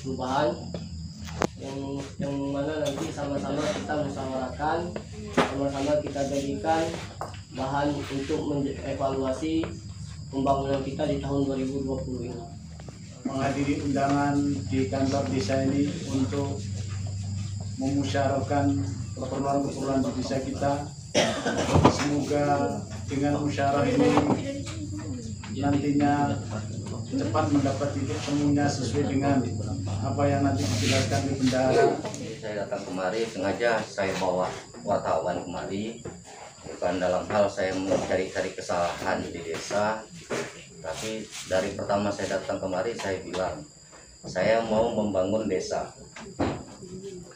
perubahan yang mana nanti sama-sama kita musyawarahkan, sama-sama kita jadikan bahan untuk mengevaluasi pembangunan kita di tahun 2020 ini. Menghadiri undangan di kantor desa ini untuk memusyawarahkan keperluan-keperluan di desa kita. Semoga dengan musyawarah ini nantinya cepat mendapat titik temunya sesuai dengan apa yang nanti dijelaskan di bendahara. Saya datang kemari sengaja saya bawa wartawan kemari, bukan dalam hal saya mencari-cari kesalahan di desa, tapi dari pertama saya datang kemari saya bilang saya mau membangun desa,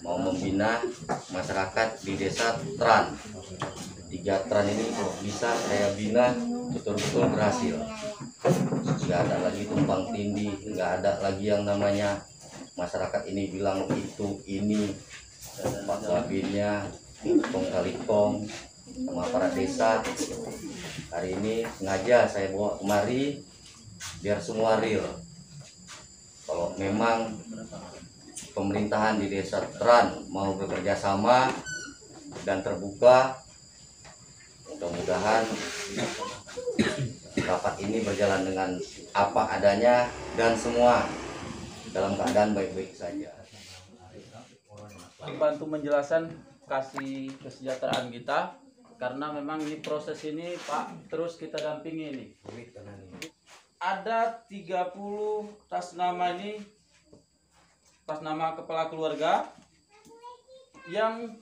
mau membina masyarakat di desa Tran. 3 Tran ini kalau bisa saya bina betul-betul berhasil. Nggak ada lagi tumpang tindih, nggak ada lagi yang namanya masyarakat ini bilang itu ini Pak Babinnya kong kali kong sama para desa. Hari ini sengaja saya bawa kemari biar semua real. Kalau memang pemerintahan di desa Tran mau bekerja sama dan terbuka, mudah-mudahan rapat ini berjalan dengan apa adanya dan semua dalam keadaan baik-baik saja. Bantu menjelaskan kasih kesejahteraan kita, karena memang ini proses ini Pak terus kita dampingi ini. Ada 30 tas nama ini, tas nama kepala keluarga yang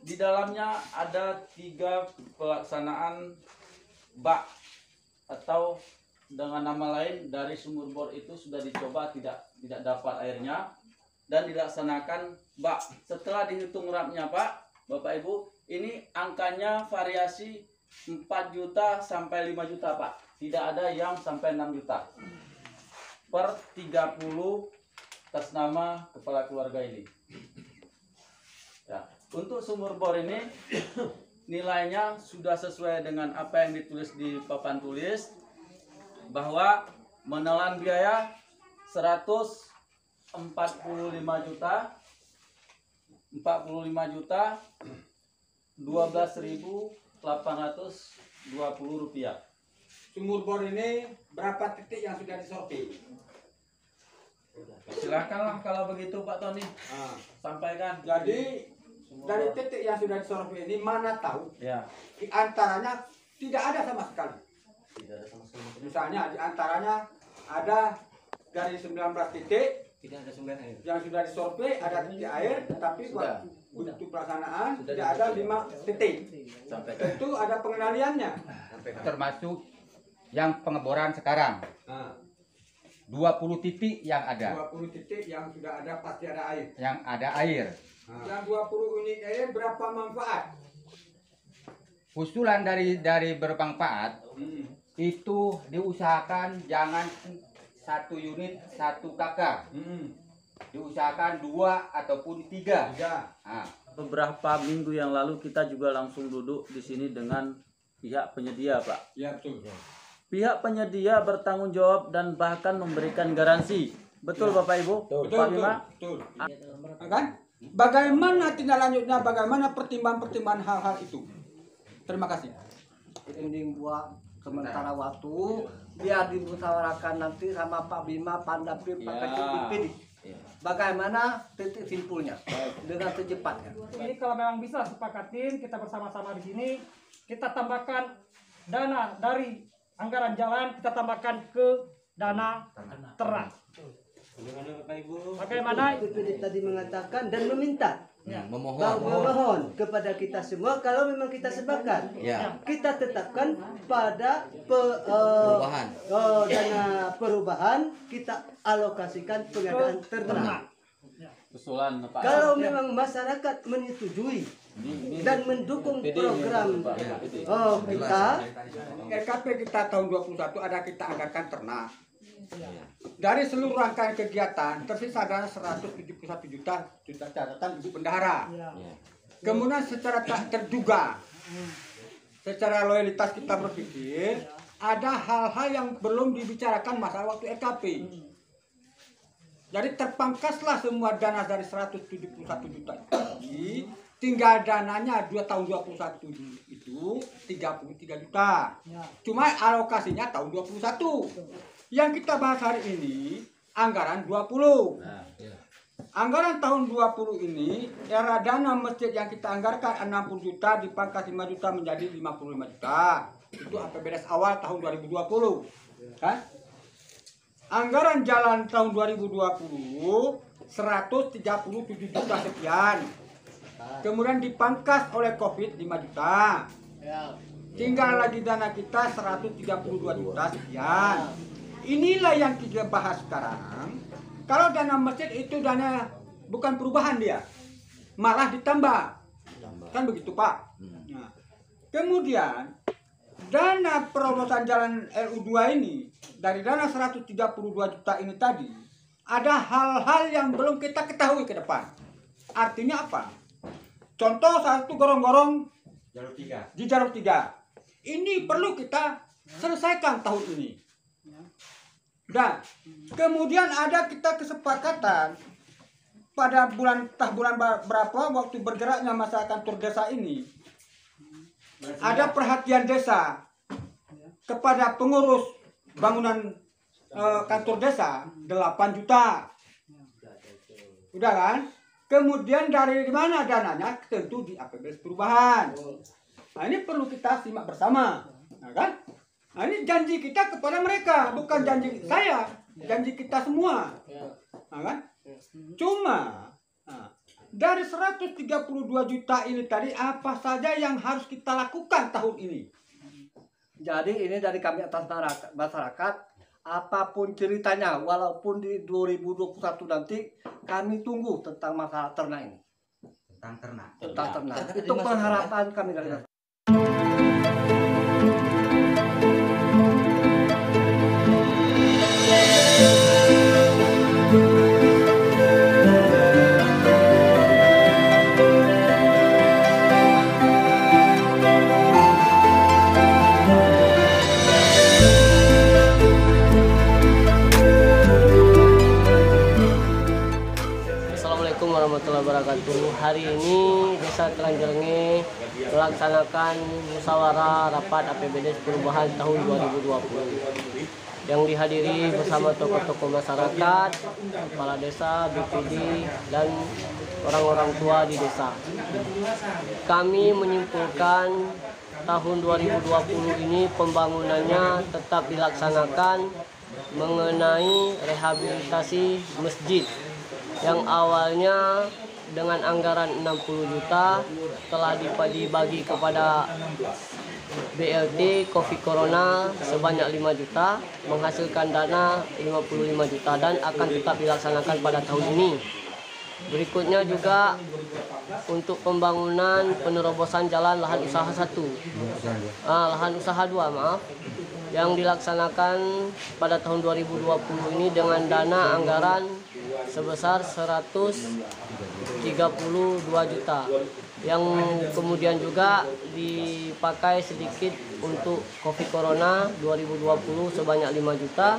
di dalamnya ada 3 pelaksanaan bak atau dengan nama lain dari sumur bor itu sudah dicoba tidak dapat airnya dan dilaksanakan bak. Setelah dihitung rapnya Pak, Bapak Ibu, ini angkanya variasi 4 juta sampai 5 juta Pak. Tidak ada yang sampai 6 juta per 30 atas nama kepala keluarga ini. Ya, untuk sumur bor ini nilainya sudah sesuai dengan apa yang ditulis di papan tulis, bahwa menelan biaya 145 juta 12.820 rupiah. Sumur bor ini berapa titik yang sudah disortir? Silakanlah kalau begitu Pak Tony, sampaikan. Jadi dari titik yang sudah disortir ini mana tahu Ya. di antaranya tidak ada sama sekali. Tidak ada sama sekali. Misalnya di antaranya ada dari 19 titik Tidak ada sumber air. yang sudah disortir, ada titik air, tetapi waktu untuk pelaksanaan tidak ada 5 titik. Tentu ada pengendaliannya. Termasuk yang pengeboran sekarang. 20 titik yang ada. 20 titik yang sudah ada pasti ada air. Yang ada air. Yang 20 unit air berapa manfaat? Usulan dari bermanfaat itu diusahakan jangan 1 unit 1 kakak. Diusahakan 2 ataupun 3. Nah, Beberapa minggu yang lalu kita juga langsung duduk di sini dengan pihak penyedia, Pak. Ya betul. Pihak penyedia bertanggung jawab dan bahkan memberikan garansi. Betul Bapak Ibu? Pak Bima? Betul. Kan? Bagaimana tindak lanjutnya? Bagaimana pertimbangan hal-hal itu? Terima kasih. Ini buat sementara waktu biar dimusyawarahkan nanti sama Pak Bima, Pandapri, Pak Ketua DPD. Bagaimana titik simpulnya dengan secepatnya. Ini kalau memang bisa sepakatin kita bersama-sama di sini, kita tambahkan dana dari anggaran jalan, kita tambahkan ke dana ternak. Bagaimana DPD tadi mengatakan dan meminta Memohon. memohon kepada kita semua kalau memang kita sepakat kita tetapkan pada Perubahan. dana perubahan kita alokasikan pengadaan ternak. Usulan Pak. Kalau memang masyarakat menyetujui dan mendukung program kita, RKP kita tahun 21 ada kita anggarkan ternak. Dari seluruh rangkaian kegiatan tersisa ada 171 juta catatan Ibu Bendahara. Kemudian secara tak terduga, secara loyalitas kita berpikir ada hal-hal yang belum dibicarakan masalah waktu RKP. Jadi terpangkaslah semua dana dari 171 juta tadi, tinggal dananya 2 tahun 21 itu 33 juta. Cuma alokasinya tahun 21. Yang kita bahas hari ini anggaran 20. Anggaran tahun 20 ini era dana masjid yang kita anggarkan 60 juta dipangkas 5 juta menjadi 55 juta. Itu APBD awal tahun 2020. Kan? Anggaran jalan tahun 2020 137 juta sekian. Kemudian dipangkas oleh Covid 5 juta. Tinggal lagi dana kita 132 juta sekian. Inilah yang kita bahas sekarang. Kalau dana masjid itu dana bukan perubahan dia, malah ditambah. Kan begitu Pak. Nah, kemudian dana perobosan jalan LU2 ini dari dana 132 juta ini tadi ada hal-hal yang belum kita ketahui ke depan. Artinya apa? Contoh satu gorong-gorong di Jalur 3. Ini perlu kita selesaikan tahun ini. Dan kemudian ada kita kesepakatan pada bulan berapa waktu bergeraknya masa kantor desa ini. Ada perhatian desa kepada pengurus bangunan kantor desa 8 juta. Udah kan? Kemudian dari mana dananya? Tentu di APBD perubahan. Nah, ini perlu kita simak bersama. Nah, kan? Nah, ini janji kita kepada mereka, bukan janji saya, janji kita semua. Nah, kan? Cuma dari 132 juta ini tadi apa saja yang harus kita lakukan tahun ini? Jadi ini dari kami atas masyarakat, apapun ceritanya, walaupun di 2021 nanti kami tunggu tentang masalah ternak ini. Tentang ternak. Itu pengharapan kami dari masyarakat. Assalamualaikum warahmatullahi wabarakatuh. Hari ini Desa Telanjernge melaksanakan musyawarah rapat APBD perubahan tahun 2020 yang dihadiri bersama tokoh-tokoh masyarakat, kepala desa, BPD, dan orang-orang tua di desa. Kami menyimpulkan tahun 2020 ini pembangunannya tetap dilaksanakan mengenai rehabilitasi masjid yang awalnya dengan anggaran 60 juta telah dibagi kepada BLT Covid Corona sebanyak 5 juta menghasilkan dana 55 juta dan akan tetap dilaksanakan pada tahun ini. Berikutnya juga untuk pembangunan penerobosan jalan lahan usaha 1, lahan usaha 2 maaf, yang dilaksanakan pada tahun 2020 ini dengan dana anggaran sebesar 132 juta yang kemudian juga dipakai sedikit untuk Covid Corona 2020 sebanyak 5 juta.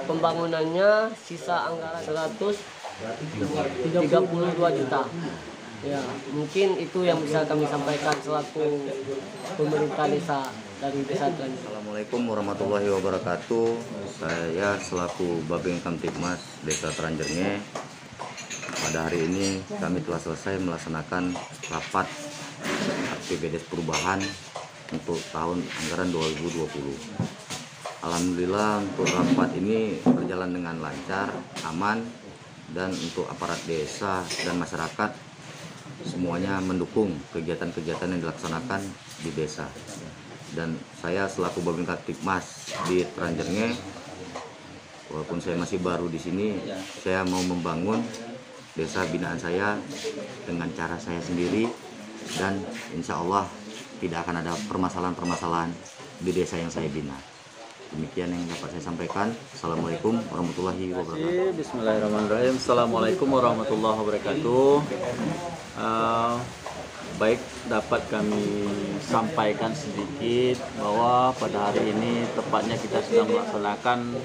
Pembangunannya sisa anggaran 132 juta. Ya, mungkin itu yang bisa kami sampaikan selaku pemerintah desa dari Desa Telanjernge. Assalamualaikum warahmatullahi wabarakatuh. Saya selaku Babin Kamtibmas Desa Telanjernge. Pada hari ini kami telah selesai melaksanakan rapat APBD perubahan untuk tahun anggaran 2020. Alhamdulillah untuk rapat ini berjalan dengan lancar, aman, dan untuk aparat desa dan masyarakat semuanya mendukung kegiatan-kegiatan yang dilaksanakan di desa. Dan saya selaku Babin Kamtibmas di Telanjernge, walaupun saya masih baru di sini, saya mau membangun desa binaan saya dengan cara saya sendiri, dan insya Allah tidak akan ada permasalahan-permasalahan di desa yang saya bina. Demikian yang dapat saya sampaikan. Assalamualaikum warahmatullahi wabarakatuh. Bismillahirrahmanirrahim. Assalamualaikum warahmatullahi wabarakatuh. Baik, dapat kami sampaikan sedikit bahwa pada hari ini tepatnya kita sedang melaksanakan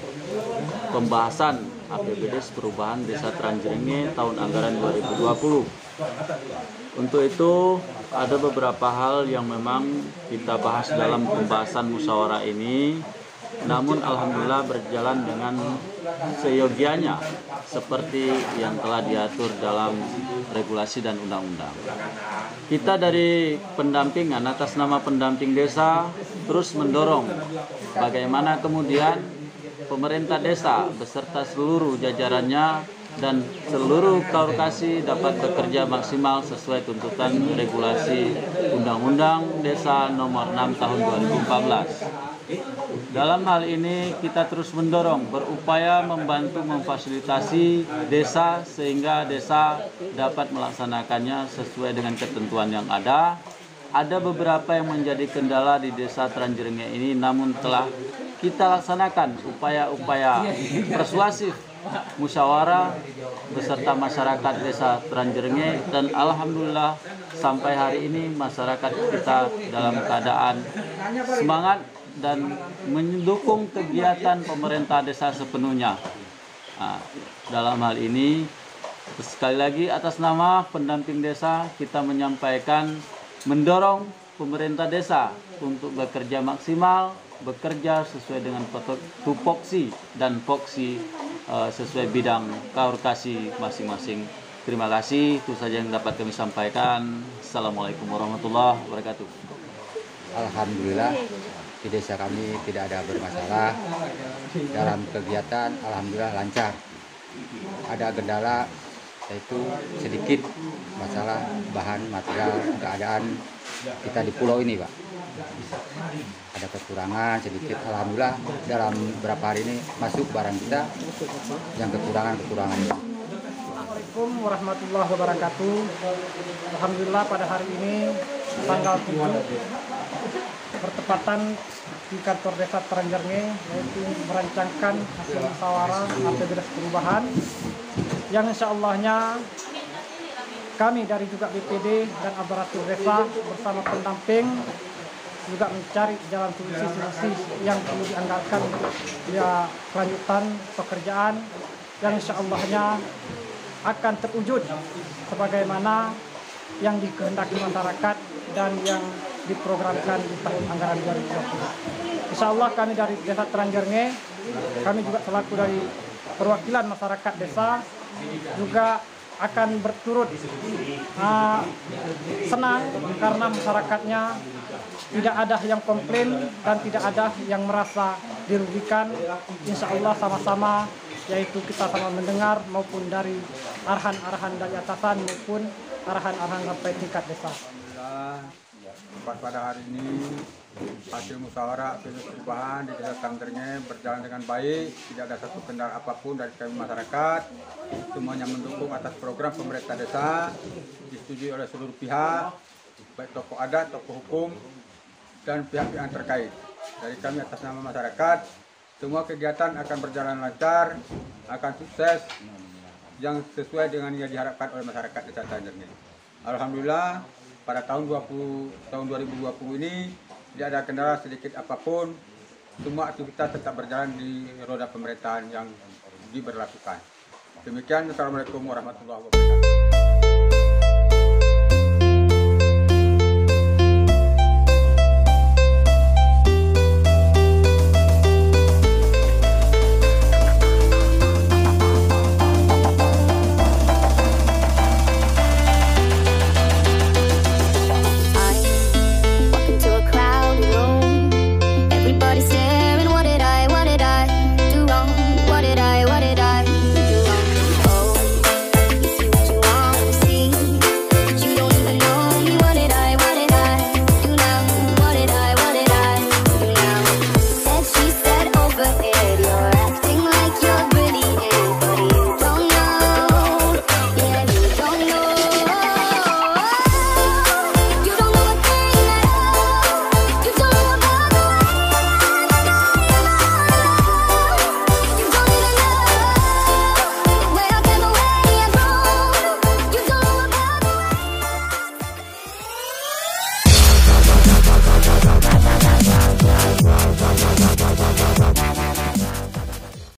pembahasan APBDes Perubahan Desa Trenggalek tahun anggaran 2020. Untuk itu ada beberapa hal yang memang kita bahas dalam pembahasan musyawarah ini, namun alhamdulillah berjalan dengan seyogianya seperti yang telah diatur dalam regulasi dan undang-undang. Kita dari pendampingan atas nama pendamping desa terus mendorong bagaimana kemudian pemerintah desa beserta seluruh jajarannya dan seluruh kaurkasi dapat bekerja maksimal sesuai tuntutan regulasi Undang-Undang Desa Nomor 6 Tahun 2014. Dalam hal ini kita terus mendorong, berupaya membantu memfasilitasi desa sehingga desa dapat melaksanakannya sesuai dengan ketentuan yang ada. Ada beberapa yang menjadi kendala di Desa Trenggalek ini, namun telah kita laksanakan upaya-upaya persuasif musyawarah beserta masyarakat Desa Trenggalek, dan alhamdulillah sampai hari ini masyarakat kita dalam keadaan semangat dan mendukung kegiatan pemerintah desa sepenuhnya. Nah, dalam hal ini sekali lagi atas nama pendamping desa kita menyampaikan mendorong pemerintah desa untuk bekerja maksimal, bekerja sesuai dengan tupoksi dan voksi sesuai bidang kaurkasi masing-masing. Terima kasih, itu saja yang dapat kami sampaikan. Assalamualaikum warahmatullahi wabarakatuh. Alhamdulillah di desa kami tidak ada bermasalah dalam kegiatan, alhamdulillah lancar. Ada kendala yaitu sedikit masalah bahan material keadaan kita di pulau ini, Pak. Ada kekurangan sedikit, alhamdulillah dalam beberapa hari ini masuk barang kita yang kekurangan ini. Assalamualaikum warahmatullahi wabarakatuh. Alhamdulillah pada hari ini tanggal 7 bertepatan di kantor Desa Trenggalek, yaitu merancangkan hasil musyawarah APBDes perubahan yang insya Allahnya kami dari juga BPD dan aparatur desa bersama pendamping juga mencari jalan solusi-solusi yang perlu dianggarkan untuk ya kelanjutan pekerjaan yang insya Allahnya akan terwujud sebagaimana yang dikehendaki masyarakat dan yang diprogramkan di tahun anggaran 2020. Insya Allah kami dari Desa Trenggalek, kami juga selaku dari perwakilan masyarakat desa juga akan berturut senang karena masyarakatnya tidak ada yang komplain dan tidak ada yang merasa dirugikan. Insya Allah sama-sama, yaitu kita sama mendengar maupun dari arahan-arahan dari atasan maupun arahan-arahan sampai tingkat desa. Alhamdulillah, pada hari ini hasil musyawarah perubahan di Desa Trenggalek berjalan dengan baik, tidak ada satu kendala apapun dari kami masyarakat. Semuanya mendukung atas program pemerintah desa, disetujui oleh seluruh pihak, baik tokoh adat, tokoh hukum, dan pihak-pihak terkait. Dari kami atas nama masyarakat, semua kegiatan akan berjalan lancar, akan sukses, yang sesuai dengan yang diharapkan oleh masyarakat Desa Trenggalek. Alhamdulillah, pada tahun 2020 ini tidak ada kendala sedikit apapun, semua aktivitas tetap berjalan di roda pemerintahan yang diberlakukan. Demikian, Assalamualaikum warahmatullahi wabarakatuh.